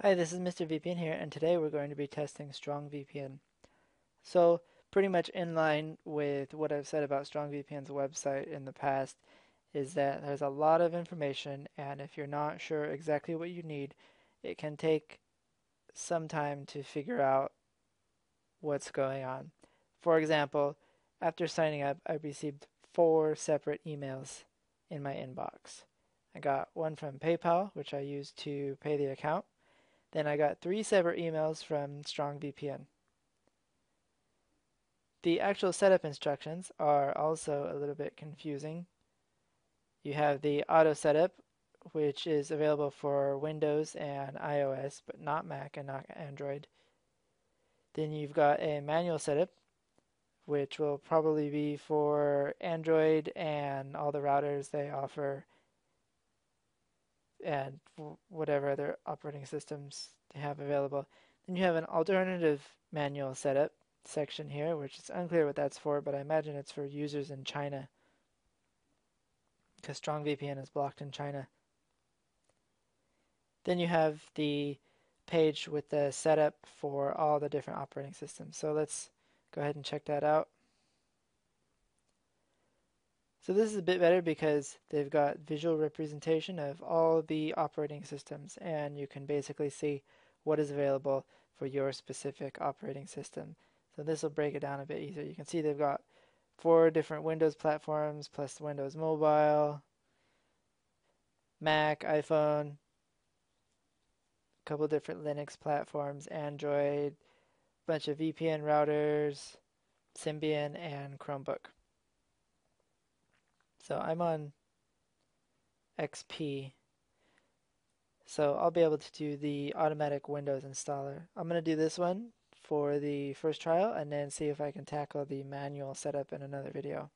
Hi, this is Mr. VPN here, and today we're going to be testing StrongVPN. So, pretty much in line with what I've said about StrongVPN's website in the past, is that there's a lot of information, and if you're not sure exactly what you need, it can take some time to figure out what's going on. For example, after signing up, I received 4 separate emails in my inbox. I got one from PayPal, which I used to pay the account. Then I got 3 separate emails from StrongVPN. The actual setup instructions are also a little bit confusing. You have the auto setup, which is available for Windows and iOS, but not Mac and not Android. Then you've got a manual setup, which will probably be for Android and all the routers they offer and whatever other operating systems they have available. Then you have an alternative manual setup section here, which is unclear what that's for, but I imagine it's for users in China because StrongVPN is blocked in China. Then you have the page with the setup for all the different operating systems. So let's go ahead and check that out. So this is a bit better because they've got visual representation of all the operating systems, and you can basically see what is available for your specific operating system. So this will break it down a bit easier. You can see they've got 4 different Windows platforms plus Windows Mobile, Mac, iPhone, a couple different Linux platforms, Android, bunch of VPN routers, Symbian, and Chromebook. So I'm on XP, so I'll be able to do the automatic Windows installer. I'm going to do this one for the first trial and then see if I can tackle the manual setup in another video.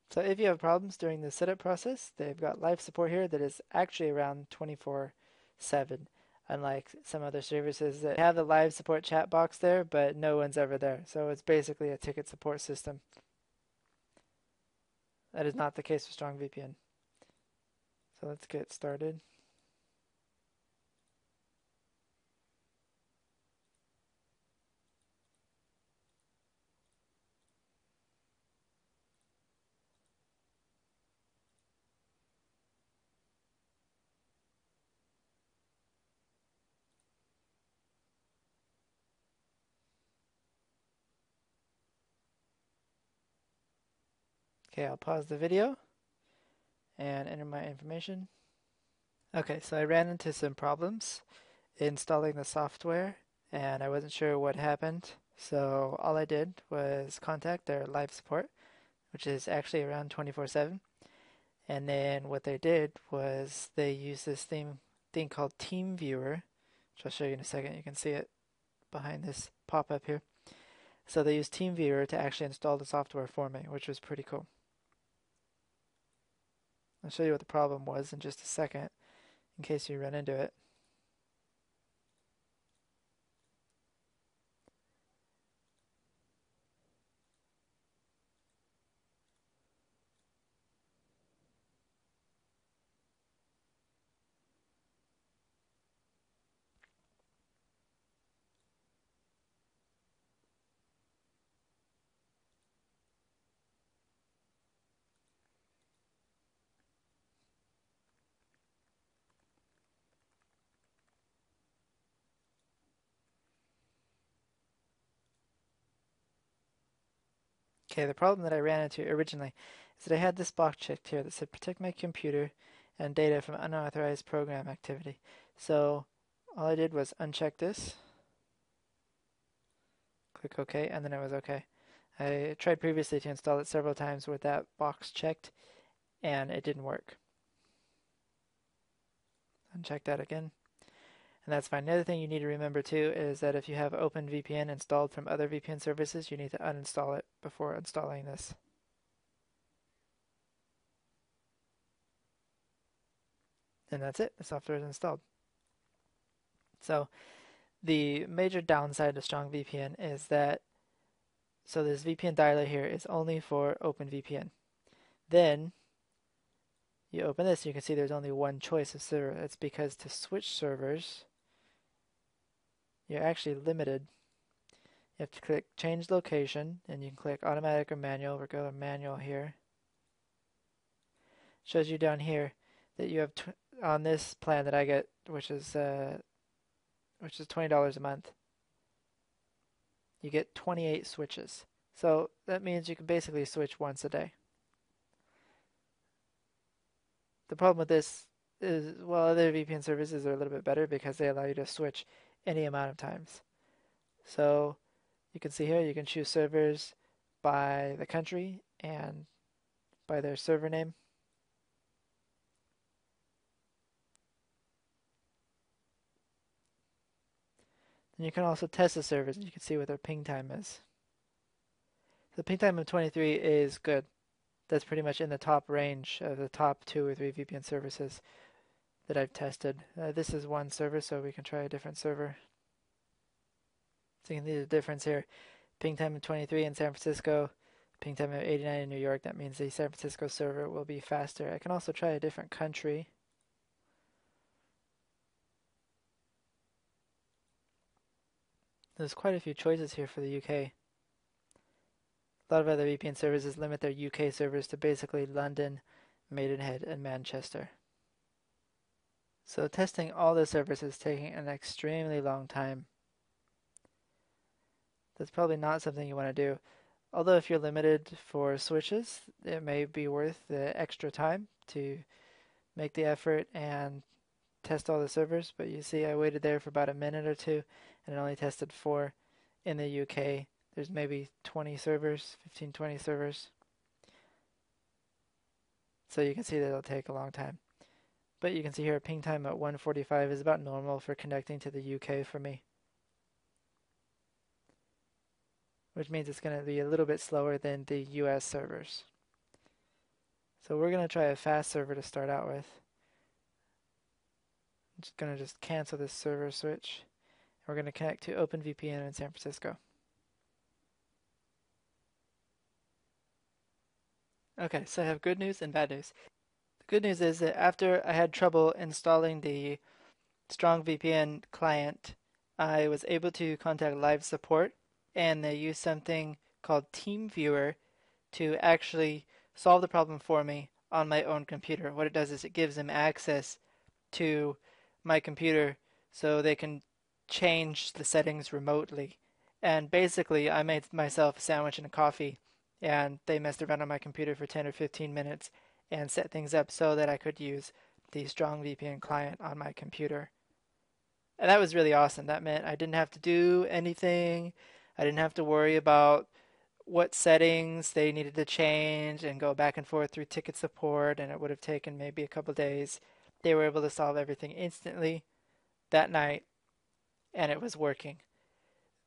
So if you have problems during the setup process, they've got live support here that is actually around 24/7, unlike some other services that have the live support chat box there, but no one's ever there. So it's basically a ticket support system. That is not the case with StrongVPN. So let's get started. Okay, I'll pause the video and enter my information. Okay, so I ran into some problems installing the software and I wasn't sure what happened. So all I did was contact their live support, which is actually around 24/7. And then what they did was they used this thing called TeamViewer, which I'll show you in a second. You can see it behind this pop-up here. So they used TeamViewer to actually install the software for me, which was pretty cool. I'll show you what the problem was in just a second, in case you run into it. Okay, the problem that I ran into originally is that I had this box checked here that said protect my computer and data from unauthorized program activity. So all I did was uncheck this, click OK, and then it was OK. I tried previously to install it several times with that box checked, and it didn't work. Uncheck that again, and that's fine. The other thing you need to remember too is that if you have OpenVPN installed from other VPN services, you need to uninstall it before installing this. and that's it. The software is installed. So the major downside to StrongVPN is that this VPN dialer here is only for OpenVPN. Then you open this, you can see there's only one choice of server. That's because to switch servers, you're actually limited. You have to click change location, and you can click automatic or manual. We'll go to manual here. Shows you down here that you have on this plan that I get, which is $20 a month. You get 28 switches. So that means you can basically switch once a day. The problem with this is, well, other VPN services are a little bit better because they allow you to switch any amount of times. So you can see here, you can choose servers by the country and by their server name. And you can also test the servers, and you can see what their ping time is. The ping time of 23 is good. That's pretty much in the top range of the top 2 or 3 VPN services that I've tested. This is one server, so we can try a different server. So you can see the difference here. Ping time of 23 in San Francisco, ping time of 89 in New York. That means the San Francisco server will be faster. I can also try a different country. There's quite a few choices here for the UK. A lot of other VPN services limit their UK servers to basically London, Maidenhead, and Manchester. So testing all the servers is taking an extremely long time. That's probably not something you want to do. Although if you're limited for switches, it may be worth the extra time to make the effort and test all the servers. But you see I waited there for about a minute or two and it only tested 4 in the UK. There's maybe 20 servers, 15, 20 servers. So you can see that it'll take a long time. But you can see here ping time at 145 is about normal for connecting to the UK for me. Which means it's going to be a little bit slower than the US servers. So we're going to try a fast server to start out with. I'm just going to cancel this server switch. We're going to connect to OpenVPN in San Francisco. Okay, so I have good news and bad news. The good news is that after I had trouble installing the StrongVPN client, I was able to contact live support, and they used something called TeamViewer to actually solve the problem for me on my own computer. What it does is it gives them access to my computer so they can change the settings remotely. And basically, I made myself a sandwich and a coffee, and they messed around on my computer for 10 or 15 minutes and set things up so that I could use the StrongVPN client on my computer. And that was really awesome. That meant I didn't have to do anything. I didn't have to worry about what settings they needed to change and go back and forth through ticket support, and it would have taken maybe a couple days. They were able to solve everything instantly that night, and it was working.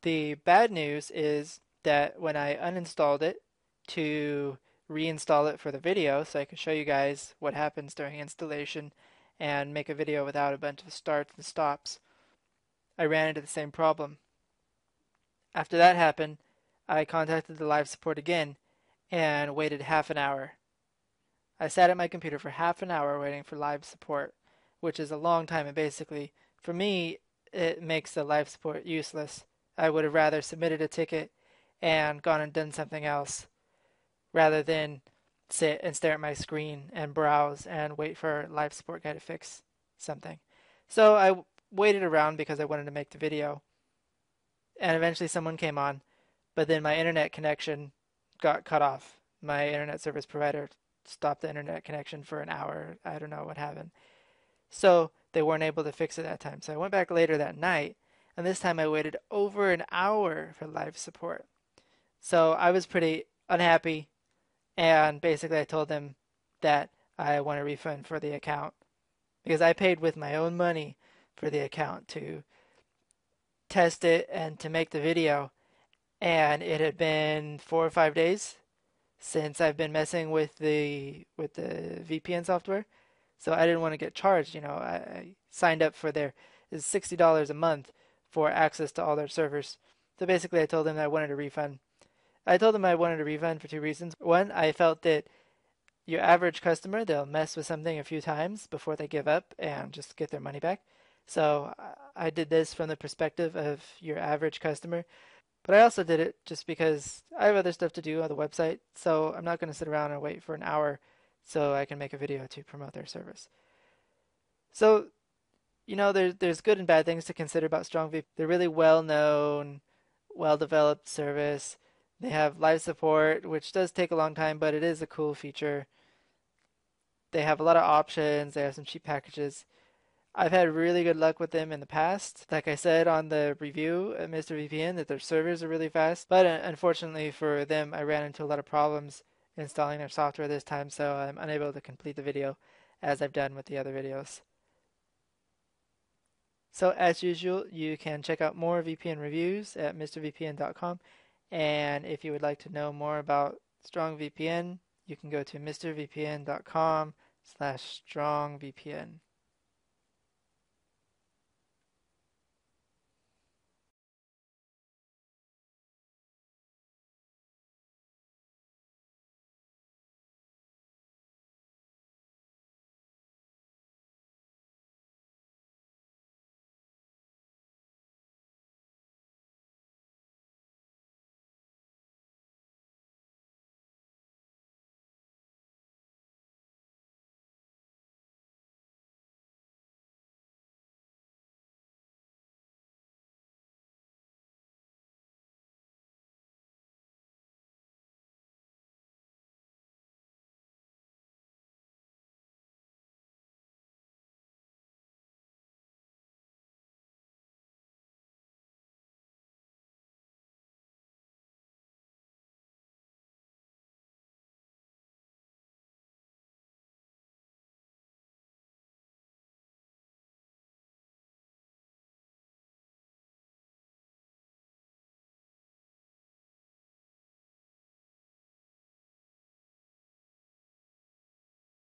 The bad news is that when I uninstalled it to reinstall it for the video so I can show you guys what happens during installation and make a video without a bunch of starts and stops, I ran into the same problem. After that happened, I contacted the live support again and waited half an hour. I sat at my computer for half an hour waiting for live support, which is a long time, and basically, for me, it makes the live support useless. I would have rather submitted a ticket and gone and done something else rather than sit and stare at my screen and browse and wait for a live support guy to fix something. So I waited around because I wanted to make the video, and eventually someone came on, but then my internet connection got cut off. My internet service provider stopped the internet connection for an hour. I don't know what happened. So they weren't able to fix it that time. So I went back later that night, and this time I waited over an hour for live support. So I was pretty unhappy, and basically I told them that I want a refund for the account because I paid with my own money for the account to test it and to make the video, and it had been 4 or 5 days since I've been messing with the VPN software. So I didn't want to get charged. I signed up for their is $60 a month for access to all their servers. So basically, I told them that I wanted a refund. I told them I wanted a refund for two reasons. One, I felt that your average customer, they'll mess with something a few times before they give up and just get their money back. So I did this from the perspective of your average customer. But I also did it just because I have other stuff to do on the website, so I'm not going to sit around and wait for an hour so I can make a video to promote their service. So, there's good and bad things to consider about StrongVPN. They're really well known, well developed service. They have live support, which does take a long time, but it is a cool feature. They have a lot of options. They have some cheap packages. I've had really good luck with them in the past. Like I said on the review at Mr. VPN, that their servers are really fast. But unfortunately for them, I ran into a lot of problems installing their software this time, so I'm unable to complete the video as I've done with the other videos. So as usual, you can check out more VPN reviews at mrvpn.com. And if you would like to know more about StrongVPN, you can go to mrvpn.com/StrongVPN.